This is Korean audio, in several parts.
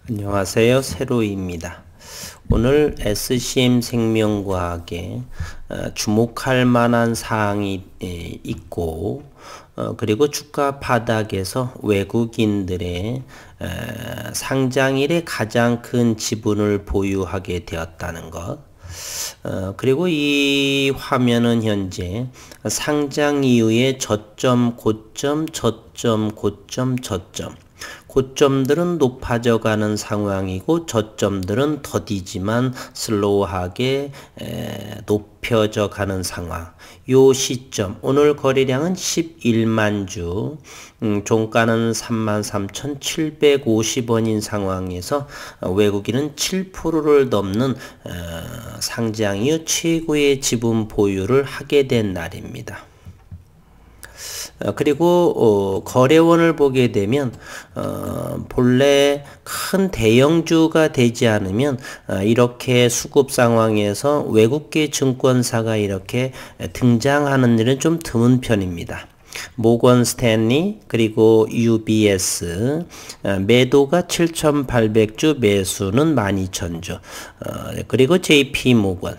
안녕하세요. 세로이입니다. 오늘 SCM 생명과학에 주목할 만한 사항이 있고 그리고 주가 바닥에서 외국인들의 상장일에 가장 큰 지분을 보유하게 되었다는 것, 그리고 이 화면은 현재 상장 이후에 저점, 고점, 저점, 고점, 저점, 고점들은 높아져 가는 상황이고 저점들은 더디지만 슬로우하게 높여져 가는 상황. 요 시점 오늘 거래량은 11만 주, 종가는 33,750원인 상황에서 외국인은 7%를 넘는 상장 이후 최고의 지분 보유를 하게 된 날입니다. 그리고 거래원을 보게 되면 본래 큰 대형주가 되지 않으면 이렇게 수급 상황에서 외국계 증권사가 이렇게 등장하는 일은 좀 드문 편입니다. 모건 스탠리 그리고 UBS 매도가 7,800주, 매수는 12,000주, 그리고 JP 모건.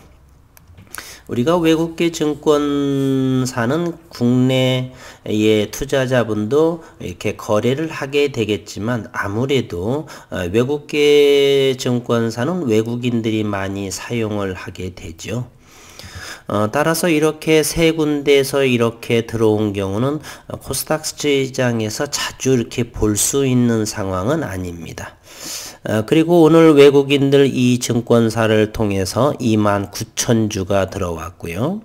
우리가 외국계 증권사는 국내의 투자자분도 이렇게 거래를 하게 되겠지만 아무래도 외국계 증권사는 외국인들이 많이 사용을 하게 되죠. 따라서 이렇게 세 군데에서 이렇게 들어온 경우는 코스닥 시장에서 자주 이렇게 볼 수 있는 상황은 아닙니다. 그리고 오늘 외국인들 이 증권사를 통해서 29,000주가 들어왔고요.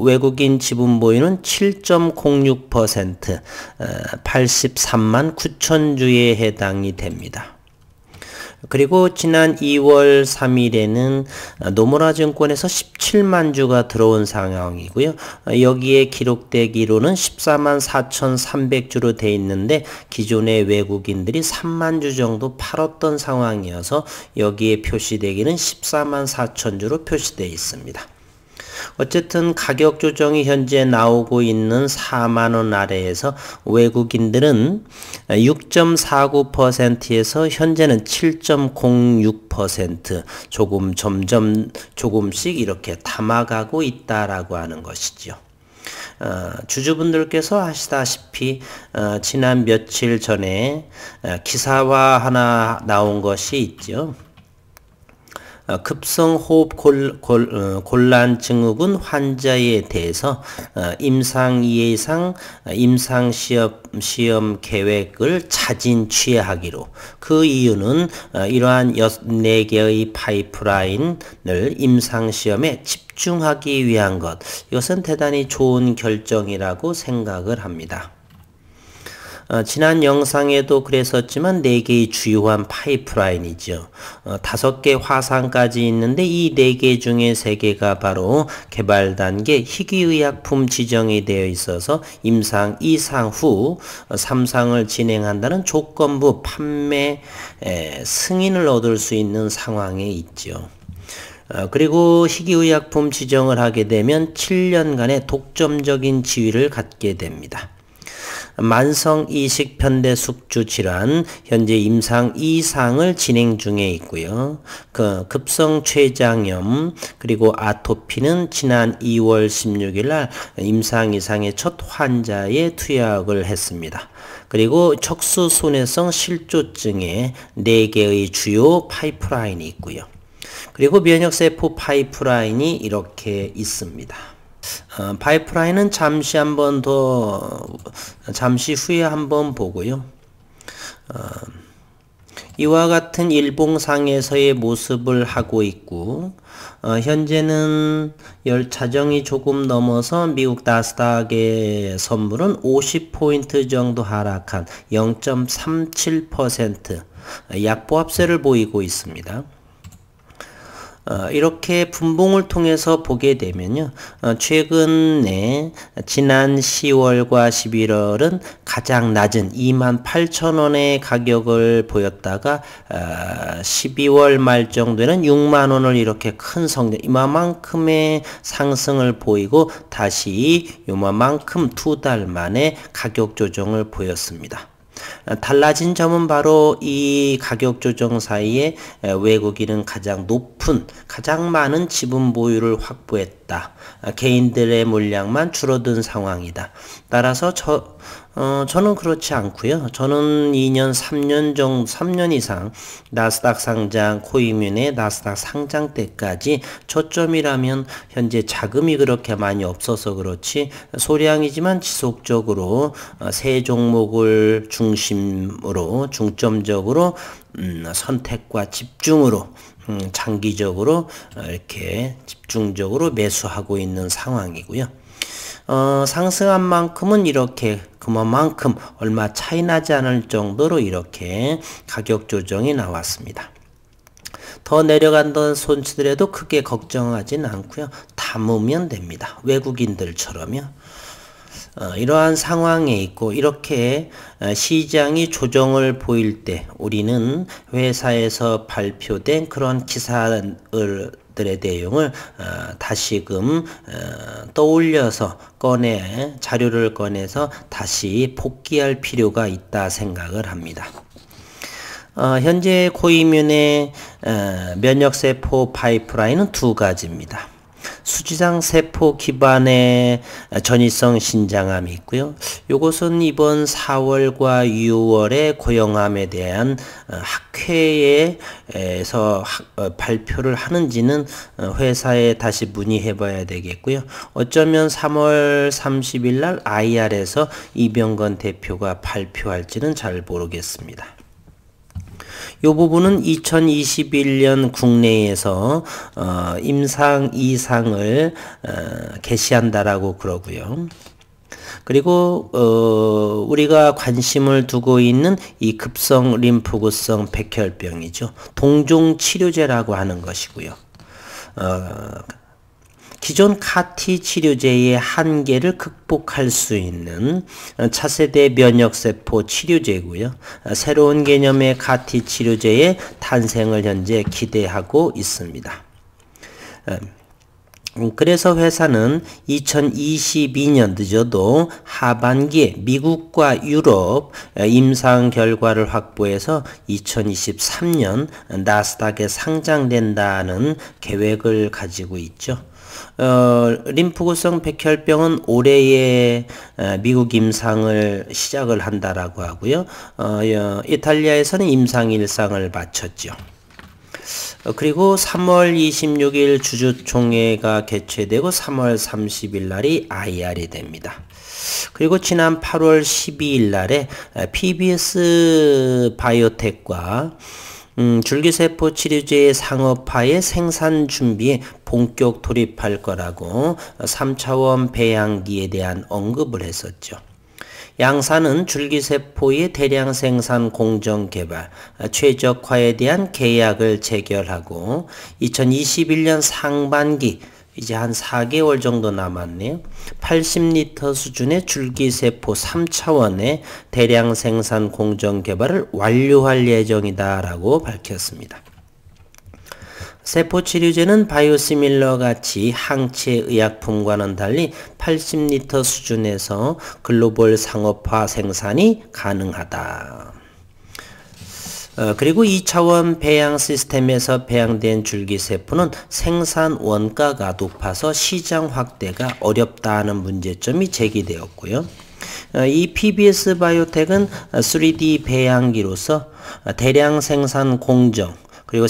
외국인 지분 보유는 7.06%, 83만 9천주에 해당이 됩니다. 그리고 지난 2월 3일에는 노무라 증권에서 17만 주가 들어온 상황이고요. 여기에 기록되기로는 14만 4,300주로 돼 있는데 기존의 외국인들이 3만 주 정도 팔았던 상황이어서 여기에 표시되기는 14만 4천주로 표시되어 있습니다. 어쨌든 가격 조정이 현재 나오고 있는 4만원 아래에서 외국인들은 6.49%에서 현재는 7.06% 조금씩 이렇게 담아가고 있다라고 하는 것이죠. 주주분들께서 아시다시피 지난 며칠 전에 기사화 하나 나온 것이 있죠. 급성호흡 곤란 증후군 환자에 대해서 임상 예상 임상 시험 계획을 자진 취하기로. 그 이유는 이러한 4개의 파이프라인을 임상 시험에 집중하기 위한 것. 이것은 대단히 좋은 결정이라고 생각을 합니다. 지난 영상에도 그랬었지만 4개의 주요한 파이프라인이죠. 5개 화상까지 있는데 이 4개 중에 3개가 바로 개발 단계 희귀의약품 지정이 되어 있어서 임상 2상 후 3상을 진행한다는 조건부 판매 승인을 얻을 수 있는 상황에 있죠. 그리고 희귀의약품 지정을 하게 되면 7년간의 독점적인 지위를 갖게 됩니다. 만성 이식 편대 숙주 질환 현재 임상 2상을 진행 중에 있고요. 급성 췌장염 그리고 아토피는 지난 2월 16일 날 임상 2상의 첫 환자에 투약을 했습니다. 그리고 척수 손해성 실조증에 4개의 주요 파이프라인이 있고요. 그리고 면역세포 파이프라인이 이렇게 있습니다. 파이프라인은 잠시 후에 한번 보고요. 이와 같은 일봉상에서의 모습을 하고 있고, 현재는 자정이 조금 넘어서 미국 나스닥의 선물은 50포인트 정도 하락한 0.37% 약보합세를 보이고 있습니다. 이렇게 분봉을 통해서 보게 되면요. 최근에 지난 10월과 11월은 가장 낮은 28,000원의 가격을 보였다가 12월 말 정도에는 6만원을 이렇게 큰 성장, 이만큼의 상승을 보이고 다시 요만큼 2달 만에 가격 조정을 보였습니다. 달라진 점은 바로 이 가격 조정 사이에 외국인은 가장 높은, 가장 많은 지분 보유를 확보했다. 개인들의 물량만 줄어든 상황이다. 따라서 저는 그렇지 않고요. 저는 2년, 3년 이상 나스닥 상장, 코이뮨의 나스닥 상장 때까지 저점이라면 현재 자금이 그렇게 많이 없어서 그렇지 소량이지만 지속적으로 세 종목을 중점적으로 선택과 집중으로 장기적으로 이렇게 집중적으로 매수하고 있는 상황이고요. 상승한 만큼은 이렇게 그만큼 얼마 차이 나지 않을 정도로 이렇게 가격 조정이 나왔습니다. 더 내려간다는 손치더라도 크게 걱정하진 않고요. 담으면 됩니다. 외국인들처럼요. 이러한 상황에 있고 이렇게 시장이 조정을 보일 때 우리는 회사에서 발표된 그런 기사들의 내용을 다시금 떠올려서 자료를 꺼내서 다시 복귀할 필요가 있다 생각을 합니다. 현재 코이뮨의 면역세포 파이프라인은 두 가지입니다. 수지상 세포 기반의 전이성 신장암이 있고요. 이것은 이번 4월과 6월에 고형암에 대한 학회에서 발표를 하는지는 회사에 다시 문의해 봐야 되겠고요. 어쩌면 3월 30일 날 IR에서 이병건 대표가 발표할지는 잘 모르겠습니다. 이 부분은 2021년 국내에서 임상 2상을 개시한다라고 그러고요. 그리고 우리가 관심을 두고 있는 이 급성 림프구성 백혈병이죠. 동종 치료제라고 하는 것이고요. 기존 CAR-T 치료제의 한계를 극복할 수 있는 차세대 면역세포 치료제고요. 새로운 개념의 CAR-T 치료제의 탄생을 현재 기대하고 있습니다. 그래서 회사는 2022년 늦어도 하반기에 미국과 유럽 임상 결과를 확보해서 2023년 나스닥에 상장된다는 계획을 가지고 있죠. 림프구성 백혈병은 올해에 미국 임상을 시작을 한다라고 하고요. 이탈리아에서는 임상 1상을 마쳤죠. 그리고 3월 26일 주주총회가 개최되고 3월 30일 날이 IR이 됩니다. 그리고 지난 8월 12일 날에 PBS 바이오텍과 줄기세포 치료제의 상업화의 생산 준비에 본격 돌입할 거라고 3차원 배양기에 대한 언급을 했었죠. 양사는 줄기세포의 대량 생산 공정 개발, 최적화에 대한 계약을 체결하고 2021년 상반기 이제 한 4개월 정도 남았네요. 80리터 수준의 줄기세포 3차원의 대량 생산 공정 개발을 완료할 예정이다 라고 밝혔습니다. 세포치료제는 바이오시밀러 같이 항체 의약품과는 달리 80리터 수준에서 글로벌 상업화 생산이 가능하다. 그리고 2차원 배양 시스템에서 배양된 줄기세포는 생산 원가가 높아서 시장 확대가 어렵다는 문제점이 제기되었고요. 이 PBS 바이오텍은 3D 배양기로서 대량 생산 공정 그리고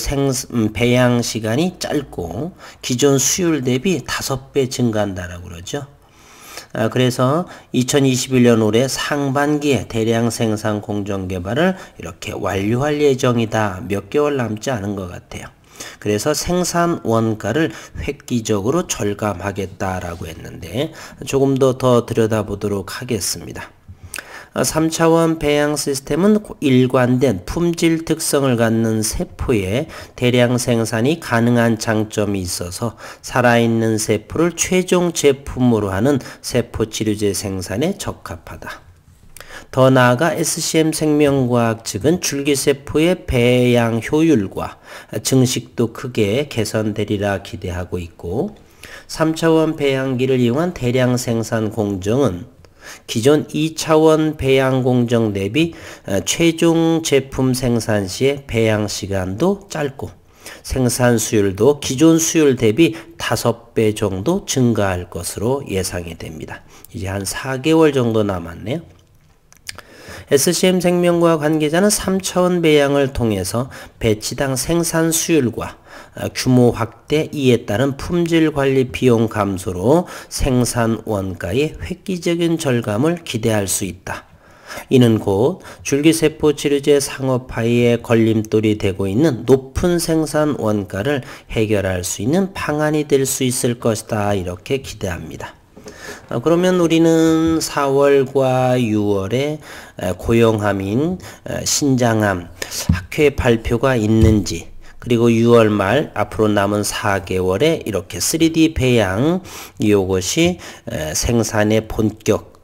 배양 시간이 짧고 기존 수율 대비 5배 증가한다라고 그러죠. 그래서 2021년 올해 상반기에 대량 생산 공정 개발을 이렇게 완료할 예정이다. 몇 개월 남지 않은 것 같아요. 그래서 생산 원가를 획기적으로 절감하겠다라고 했는데 조금 더 들여다보도록 하겠습니다. 3차원 배양 시스템은 일관된 품질 특성을 갖는 세포의 대량 생산이 가능한 장점이 있어서 살아있는 세포를 최종 제품으로 하는 세포 치료제 생산에 적합하다. 더 나아가 SCM 생명과학 측은 줄기세포의 배양 효율과 증식도 크게 개선되리라 기대하고 있고 3차원 배양기를 이용한 대량 생산 공정은 기존 2차원 배양 공정 대비 최종 제품 생산 시의 배양 시간도 짧고 생산 수율도 기존 수율 대비 5배 정도 증가할 것으로 예상이 됩니다. 이제 한 4개월 정도 남았네요. SCM생명과학 관계자는 3차원 배양을 통해서 배치당 생산 수율과 규모 확대, 이에 따른 품질 관리 비용 감소로 생산 원가의 획기적인 절감을 기대할 수 있다. 이는 곧 줄기세포 치료제 상업화에 걸림돌이 되고 있는 높은 생산 원가를 해결할 수 있는 방안이 될 수 있을 것이다. 이렇게 기대합니다. 그러면 우리는 4월과 6월에 고형암인 신장암 학회 발표가 있는지, 그리고 6월 말 앞으로 남은 4개월에 이렇게 3D 배양 이것이 생산의 본격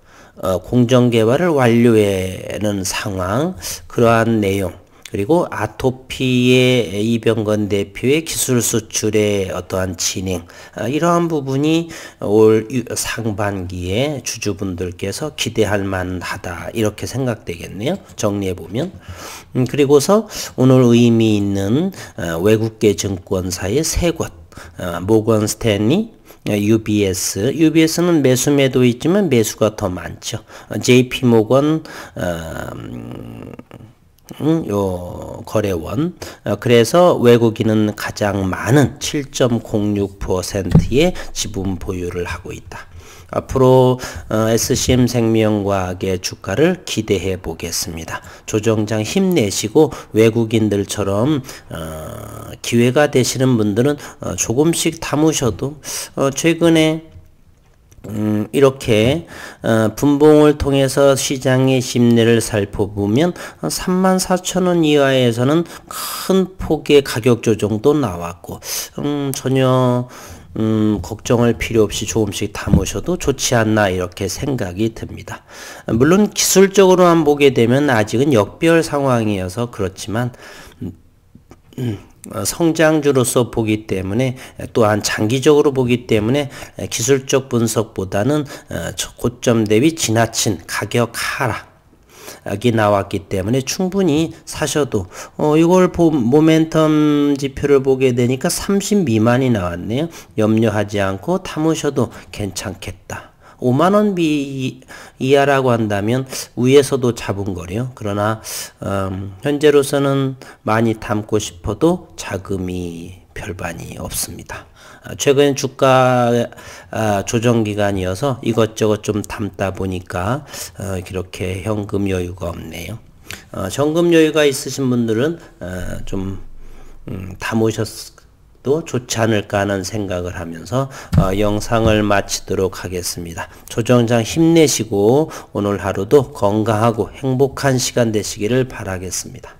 공정 개발을 완료하는 상황, 그러한 내용, 그리고 아토피의 이병건 대표의 기술 수출의 어떠한 진행, 이러한 부분이 올 상반기에 주주분들께서 기대할 만하다 이렇게 생각되겠네요. 정리해보면. 그리고서 오늘 의미 있는 외국계 증권사의 세 곳, 모건 스탠리, UBS는 매수매도 있지만 매수가 더 많죠. JP 모건, 요 거래원. 그래서 외국인은 가장 많은 7.06%의 지분 보유를 하고 있다. 앞으로 SCM생명과학의 주가를 기대해 보겠습니다. 조정장 힘내시고 외국인들처럼 기회가 되시는 분들은 조금씩 담으셔도 최근에 이렇게 분봉을 통해서 시장의 심리를 살펴보면 34,000원 이하에서는 큰 폭의 가격 조정도 나왔고 전혀 걱정할 필요 없이 조금씩 담으셔도 좋지 않나 이렇게 생각이 듭니다. 물론 기술적으로만 보게 되면 아직은 역별 상황이어서 그렇지만 성장주로서 보기 때문에, 또한 장기적으로 보기 때문에 기술적 분석보다는 고점 대비 지나친 가격 하락이 나왔기 때문에 충분히 사셔도 이걸 모멘텀 지표를 보게 되니까 30 미만이 나왔네요. 염려하지 않고 담으셔도 괜찮겠다. 5만원 이하라고 한다면 위에서도 잡은 거래요. 그러나 현재로서는 많이 담고 싶어도 자금이 별반이 없습니다. 최근 주가 조정 기간이어서 이것저것 좀 담다 보니까 이렇게 현금 여유가 없네요. 현금 여유가 있으신 분들은 좀 담으셨 또 좋지 않을까 하는 생각을 하면서 영상을 마치도록 하겠습니다. 조정장 힘내시고 오늘 하루도 건강하고 행복한 시간 되시기를 바라겠습니다.